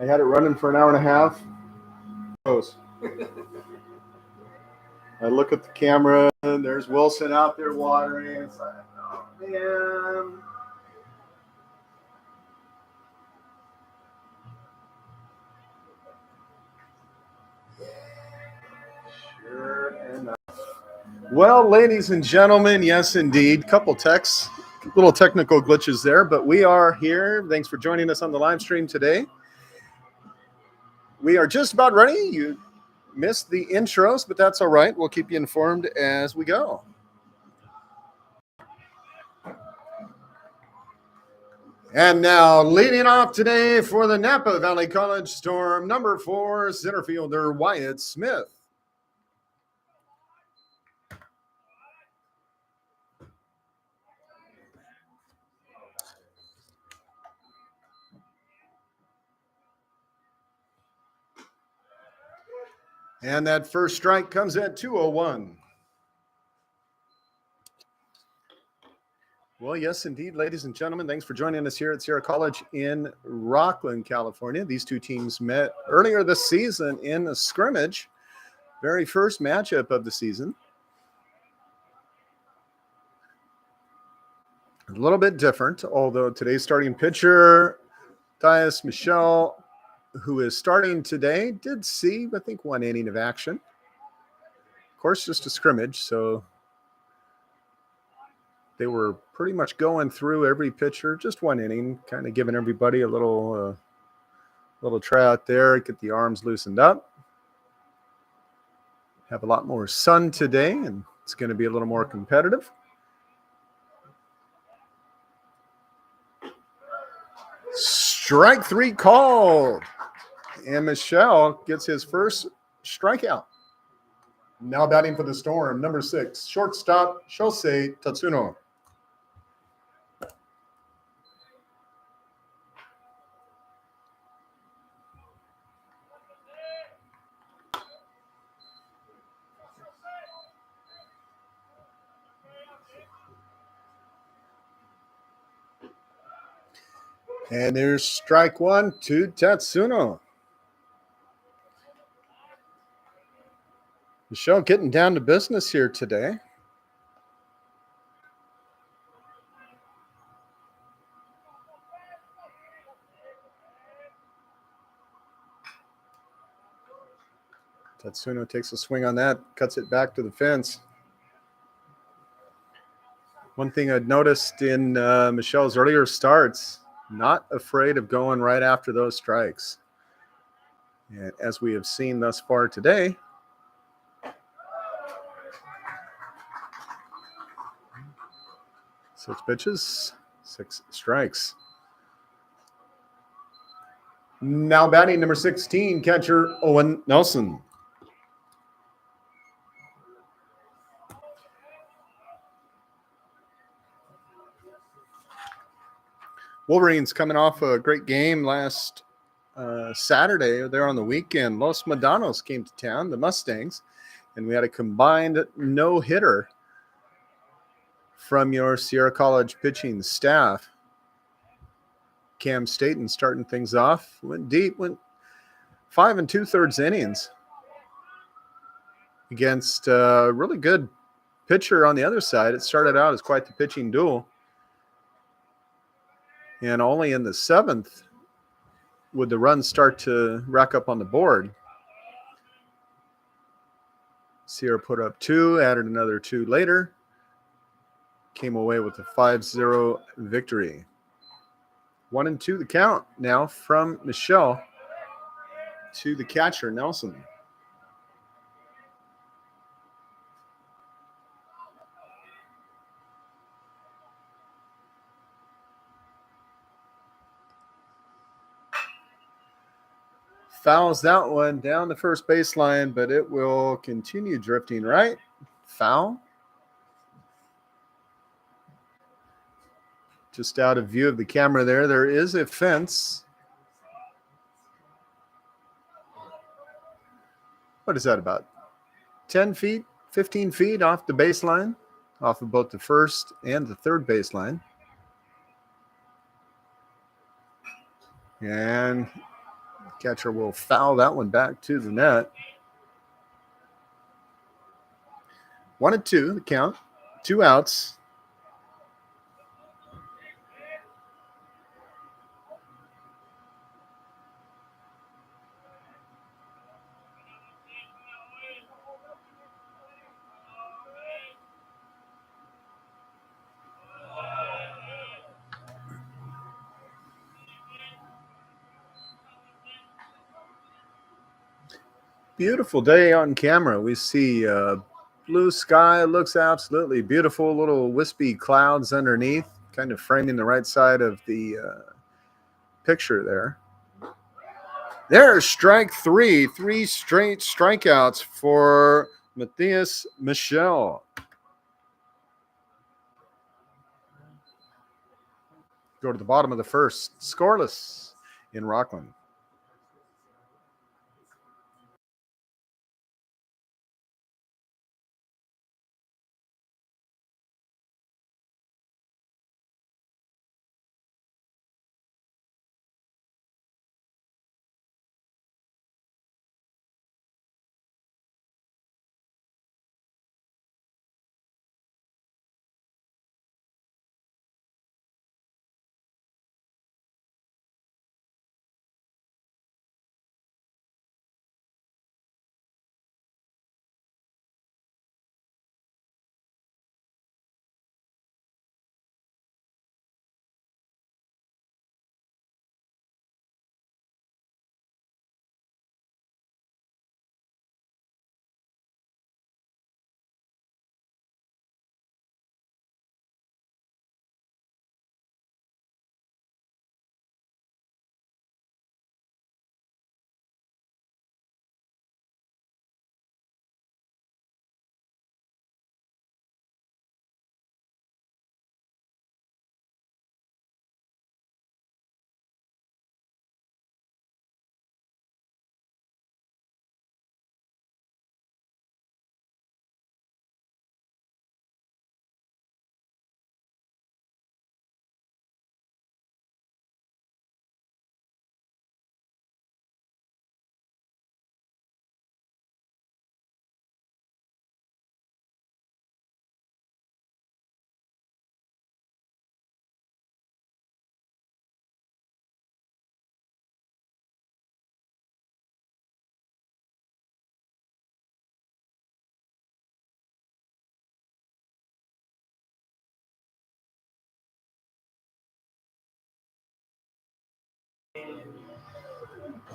I had it running for an hour and a half. I look at the camera, and there's Wilson out there watering. It's like, oh man. Sure enough. Well, ladies and gentlemen, yes, indeed. Couple little technical glitches there, but we are here. Thanks for joining us on the live stream today. We are just about ready. You missed the intros, but that's all right. We'll keep you informed as we go. And now, leading off today for the Napa Valley College Storm, number 4, center fielder Wyatt Smith. And that first strike comes at 2:01. Well, yes, indeed, ladies and gentlemen, thanks for joining us here at Sierra College in Rockland, California. These two teams met earlier this season in a scrimmage, very first matchup of the season. A little bit different, although today's starting pitcher, Dias Michel, who is starting today, did see, I think, 1 inning of action. Of course, just a scrimmage, so they were pretty much going through every pitcher, just 1 inning, kind of giving everybody a little try out there, get the arms loosened up. Have a lot more sun today, and it's going to be a little more competitive. Strike 3 called, and Michel gets his first strikeout. Now batting for the Storm, number 6, shortstop Shosei Tatsuno. And there's strike 1 to Tatsuno. Michel getting down to business here today. Tatsuno takes a swing on that, cuts it back to the fence. One thing I'd noticed in Michel's earlier starts, not afraid of going right after those strikes. And as we have seen thus far today, 6 pitches, 6 strikes. Now batting number 16, catcher Owen Nelson. Wolverines coming off a great game last Saturday. There on the weekend. Los Medanos came to town, the Mustangs, and we had a combined no-hitter from your Sierra College pitching staff. Cam Staten starting things off. Went deep, went 5 2/3 innings against a really good pitcher on the other side. It started out as quite the pitching duel. And only in the 7th would the runs start to rack up on the board. Sierra put up 2, added another 2 later. Came away with a 5-0 victory. 1-2 the count now from Michel to the catcher, Nelson. Fouls that one down the first baseline, but it will continue drifting right. Foul. Just out of view of the camera there is a fence. What is that, about 10 feet, 15 feet off the baseline, off of both the first and the third baseline. And Catcher will foul that one back to the net. 1-2, the count. 2 outs. Beautiful day on camera. We see blue sky, looks absolutely beautiful. Little wispy clouds underneath, kind of framing the right side of the picture there. There's strike three. 3 straight strikeouts for Matthias Michel. Go to the bottom of the first. Scoreless in Rockland.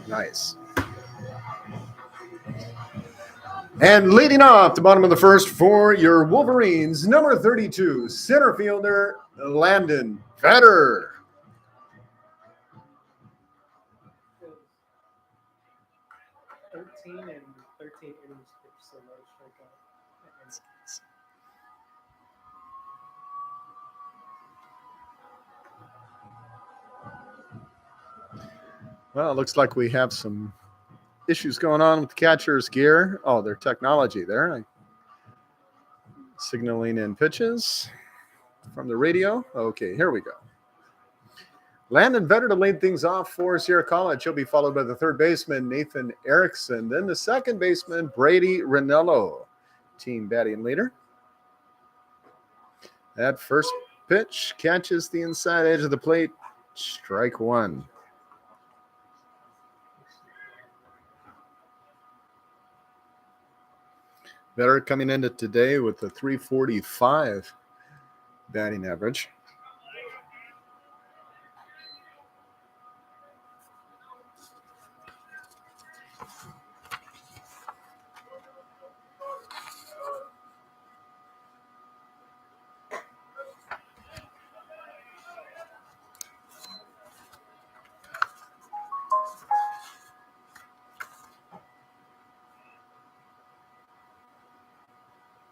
Nice. And leading off the bottom of the first for your Wolverines, number 32, center fielder Landon Vetter. Well, it looks like we have some issues going on with the catcher's gear. Oh, their technology there. Signaling in pitches from the radio. Okay, here we go. Landon Vetter to lead things off for Sierra College. He'll be followed by the third baseman, Nathan Erickson. Then the second baseman, Brady Ranello, team batting leader. That first pitch catches the inside edge of the plate. Strike one. Vetter coming into today with a 345 batting average.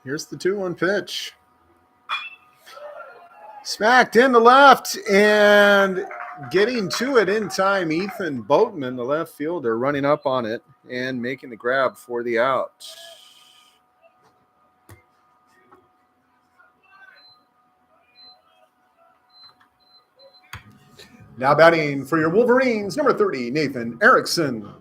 Here's the 2-1 pitch. Smacked in the left and getting to it in time. Ethan Boatman, the left fielder, running up on it and making the grab for the out. Now batting for your Wolverines, number 30, Nathan Erickson.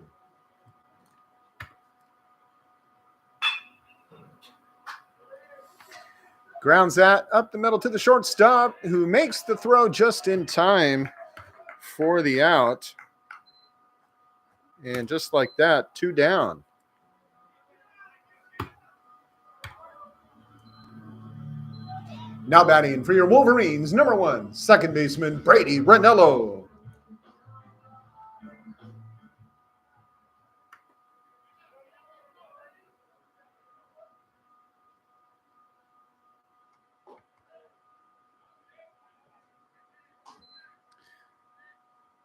Grounds that up the middle to the shortstop, who makes the throw just in time for the out. And just like that, 2 down. Now batting for your Wolverines, number 1, second baseman, Brady Ranello.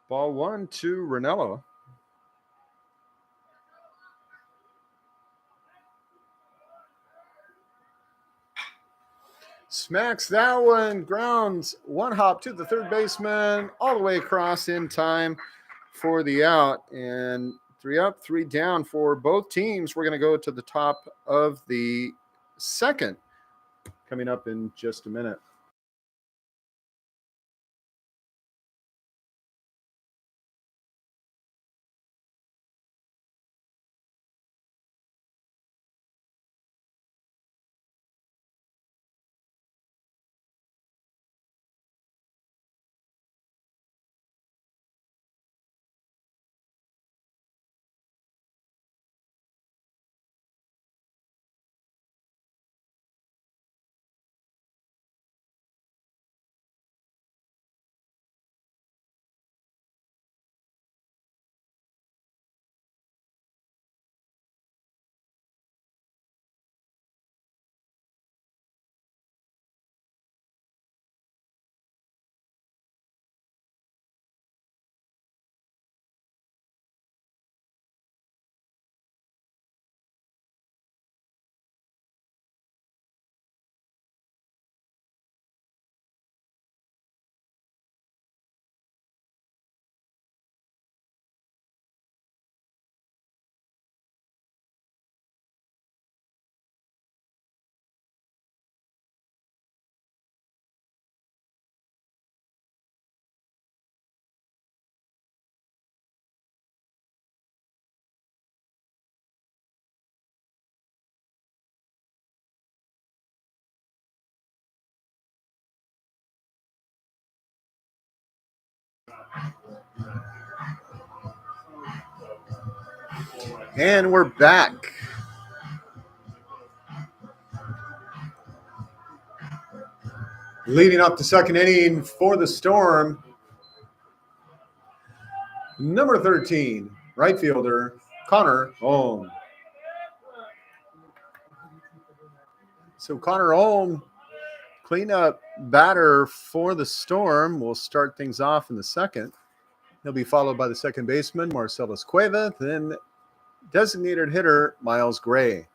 Ball 1 to Ranello. Smacks that one, grounds one hop to the third baseman, all the way across in time for the out. And 3 up, 3 down for both teams. We're going to go to the top of the second coming up in just a minute. And we're back. Leading up the second inning for the Storm, number 13, right fielder, Connor Ohm. So Connor Ohm, cleanup batter for the Storm, will start things off in the second. He'll be followed by the second baseman, Marcellus Cueva, then designated hitter, Miles Gray.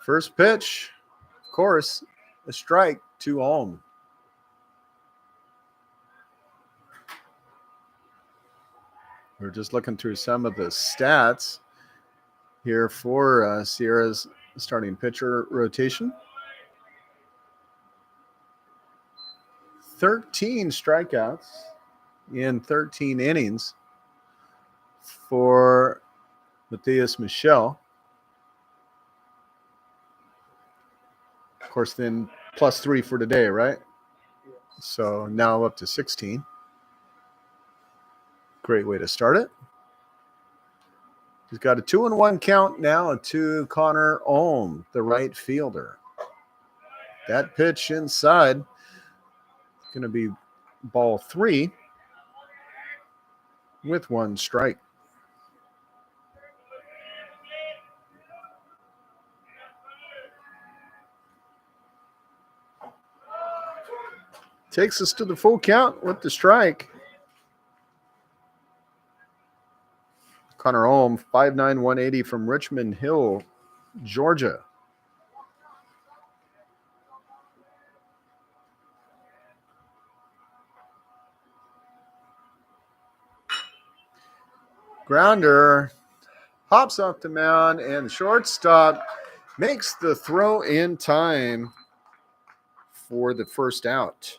First pitch, of course, a strike to Ohm. We're just looking through some of the stats here for Sierra's starting pitcher rotation. 13 strikeouts in 13 innings for Matthias Michel. Of course, then +3 for today, right? So now up to 16. Great way to start it. He's got a 2-1 count now to Connor Ohm, the right fielder. That pitch inside is going to be ball 3 with 1 strike. Takes us to the full count with the strike. Connor Ohm, 5'9", 180 from Richmond Hill, Georgia. Grounder hops off the mound, and the shortstop makes the throw in time for the first out.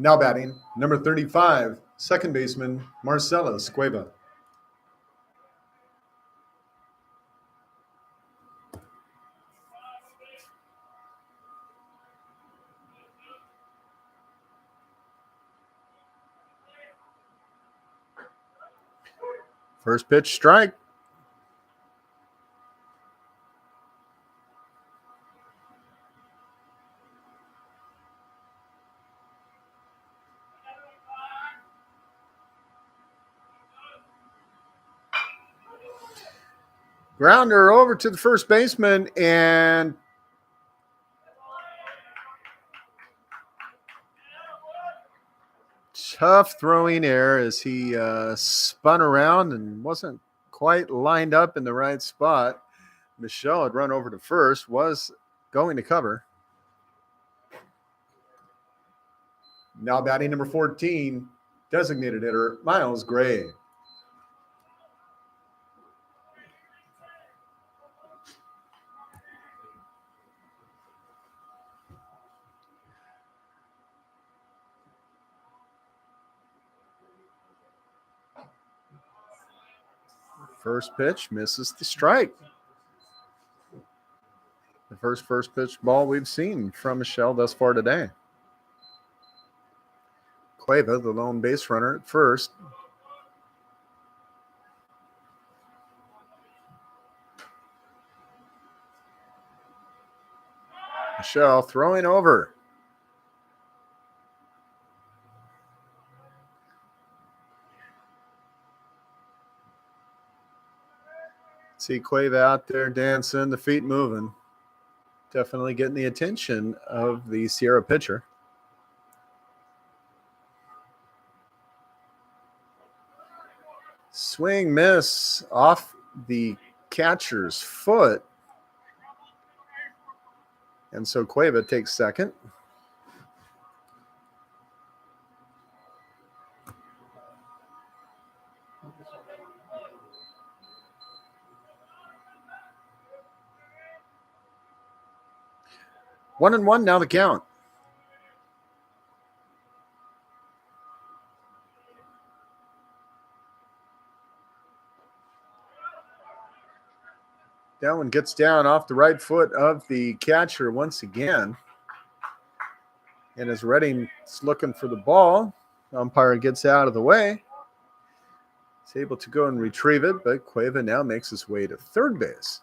Now batting, number 35, second baseman Marcellus Cueva. First pitch, strike. Grounder over to the first baseman, and tough throwing error as he spun around and wasn't quite lined up in the right spot. Michelle had run over to first, was going to cover. Now batting number 14, designated hitter Miles Gray. First pitch misses the strike. The first pitch ball we've seen from Michelle thus far today. Cueva, the lone base runner at first. Michelle throwing over. See Cueva out there dancing, the feet moving. Definitely getting the attention of the Sierra pitcher. Swing miss off the catcher's foot. And so Cueva takes second. One and one now the count. That one gets down off the right foot of the catcher once again. And as Redding's looking for the ball, umpire gets out of the way. He's able to go and retrieve it, but Cueva now makes his way to third base.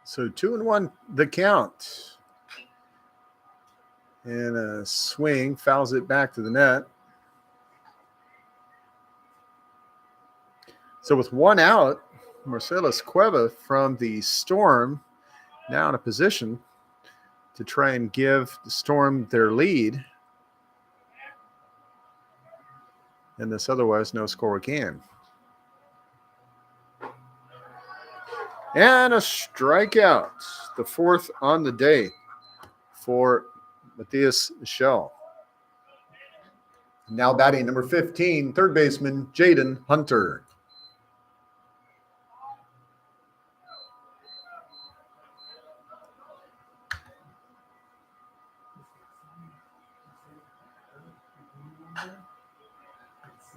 So 2-1 the count. And a swing fouls it back to the net. So with one out, Marcellus Cueva from the Storm now in a position to try and give the Storm their lead in this otherwise no-score game. And a strikeout, the fourth on the day for Matthias Michel. Now batting number 15, third baseman Jaden Hunter.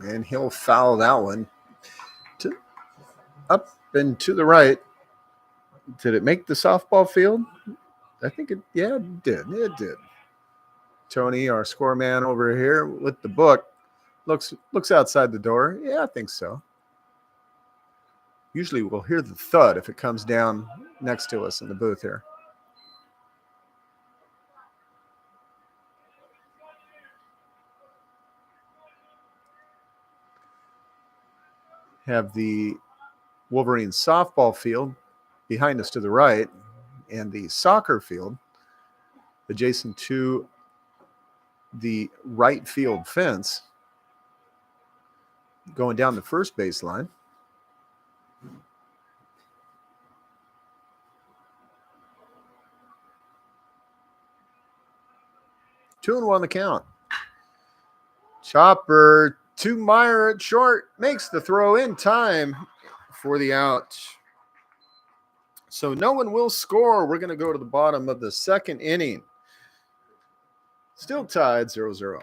And he'll foul that one up and to the right. Did it make the softball field? I think it did. It did. Tony, our score man over here with the book, looks outside the door. Yeah, I think so. Usually we'll hear the thud if it comes down next to us in the booth here. Have the Wolverine softball field behind us to the right, and the soccer field adjacent to the right field fence going down the first baseline. Two and one the count. Chopper To Meyer at short, makes the throw in time for the out. So no one will score. We're going to go to the bottom of the second inning. Still tied 0-0.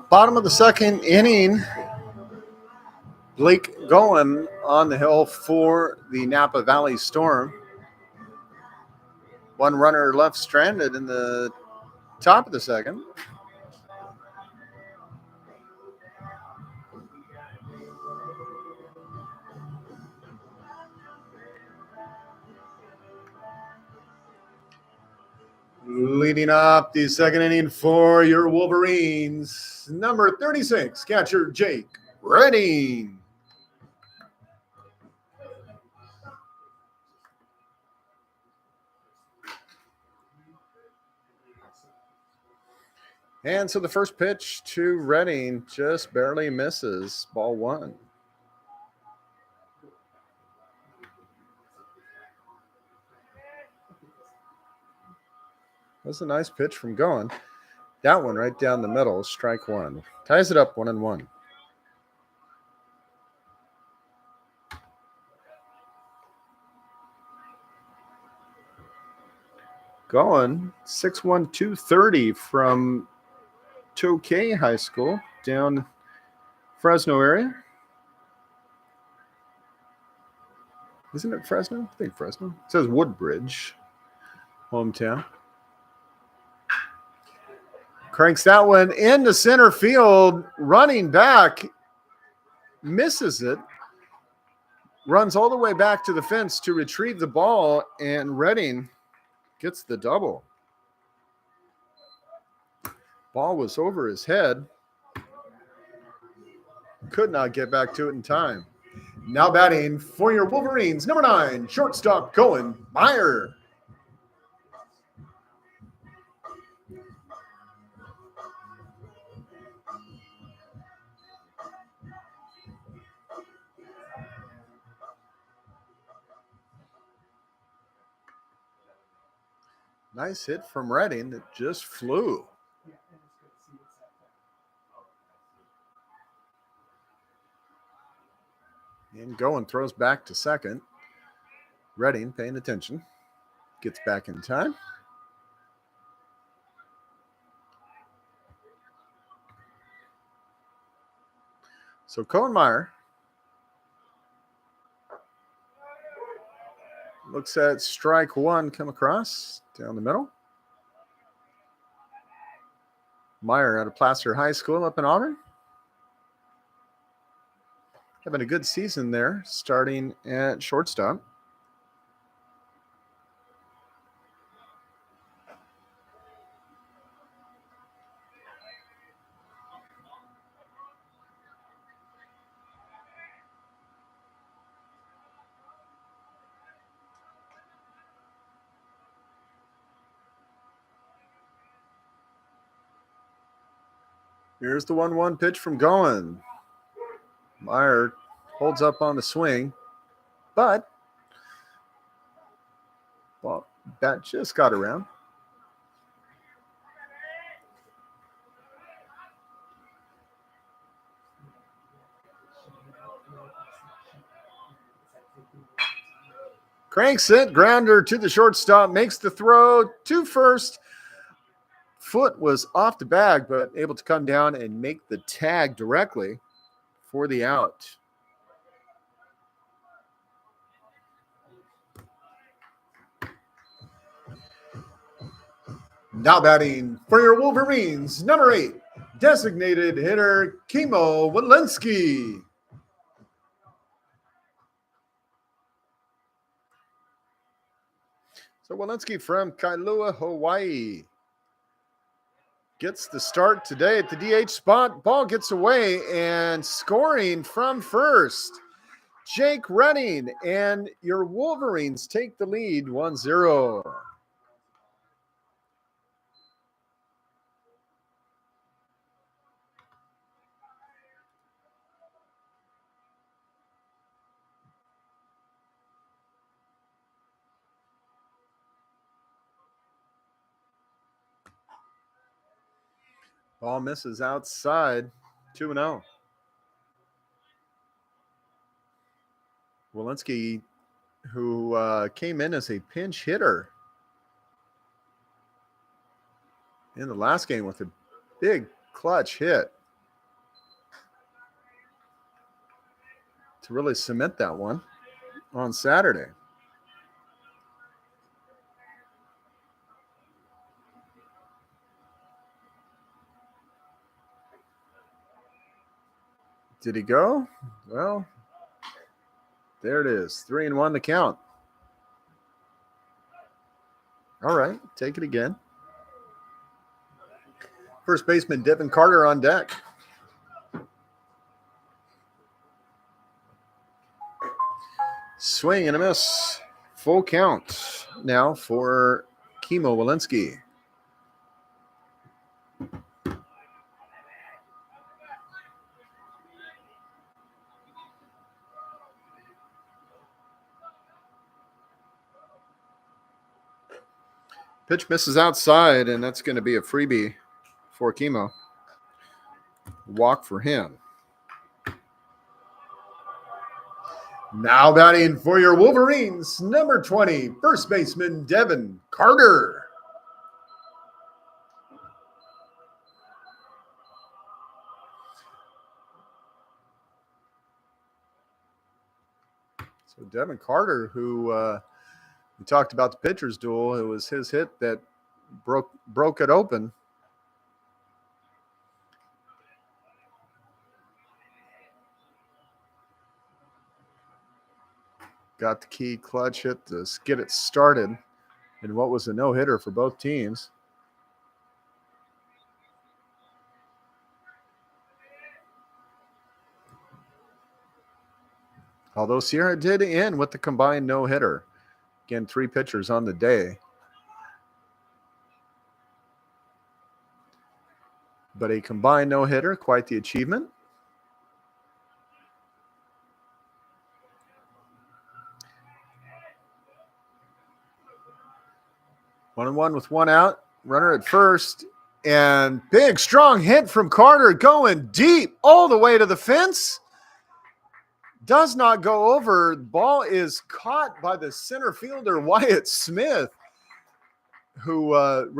Bottom of the second inning. Blake going on the hill for the Napa Valley Storm. One runner left stranded in the top of the second. Leading up the second inning for your Wolverines, number 36, catcher Jake Redding. And so the first pitch to Redding just barely misses, ball one. That's a nice pitch from going. That one right down the middle, strike one. Ties it up 1-1. Going 6'1", 230 from Tokay High School down Fresno area. Isn't it Fresno? I think Fresno. It says Woodbridge, hometown. Cranks that one into center field, running back, misses it, runs all the way back to the fence to retrieve the ball, and Redding gets the double. Ball was over his head. Could not get back to it in time. Now batting for your Wolverines, number 9, shortstop Cohen Meyer. Nice hit from Redding that just flew. And Cohen throws back to second. Redding paying attention. Gets back in time. So Cohen Meyer looks at strike one come across down the middle. Meyer out of Placer High School up in Auburn. Having a good season there, starting at shortstop. Here's the 1-1 pitch from Cohen. Meyer holds up on the swing, but bat just got around. Cranks it, grounder to the shortstop, makes the throw to first. Foot was off the bag, but able to come down and make the tag directly for the out. Now batting for your Wolverines, number 8, designated hitter Kimo Walensky. So Walensky from Kailua, Hawaii, gets the start today at the DH spot. Ball gets away and scoring from first, Jake Redding, and your Wolverines take the lead 1-0. Ball misses outside, 2-0. Walensky, who came in as a pinch hitter in the last game with a big clutch hit to really cement that one on Saturday. Did he go? Well, there it is. 3-1 to count. All right, take it again. First baseman Devin Carter on deck. Swing and a miss. Full count now for Kimo Walensky. Pitch misses outside, and that's going to be a freebie for Kimo. Walk for him. Now batting for your Wolverines, number 20, first baseman Devin Carter. So Devin Carter, who we talked about the pitcher's duel, it was his hit that broke it open. Got the key clutch hit to get it started in what was a no-hitter for both teams. Although Sierra did end with the combined no-hitter. Again, 3 pitchers on the day. But a combined no-hitter, quite the achievement. One and one with one out. Runner at first. And big, strong hit from Carter going deep all the way to the fence. Does not go over. Ball is caught by the center fielder, Wyatt Smith, who really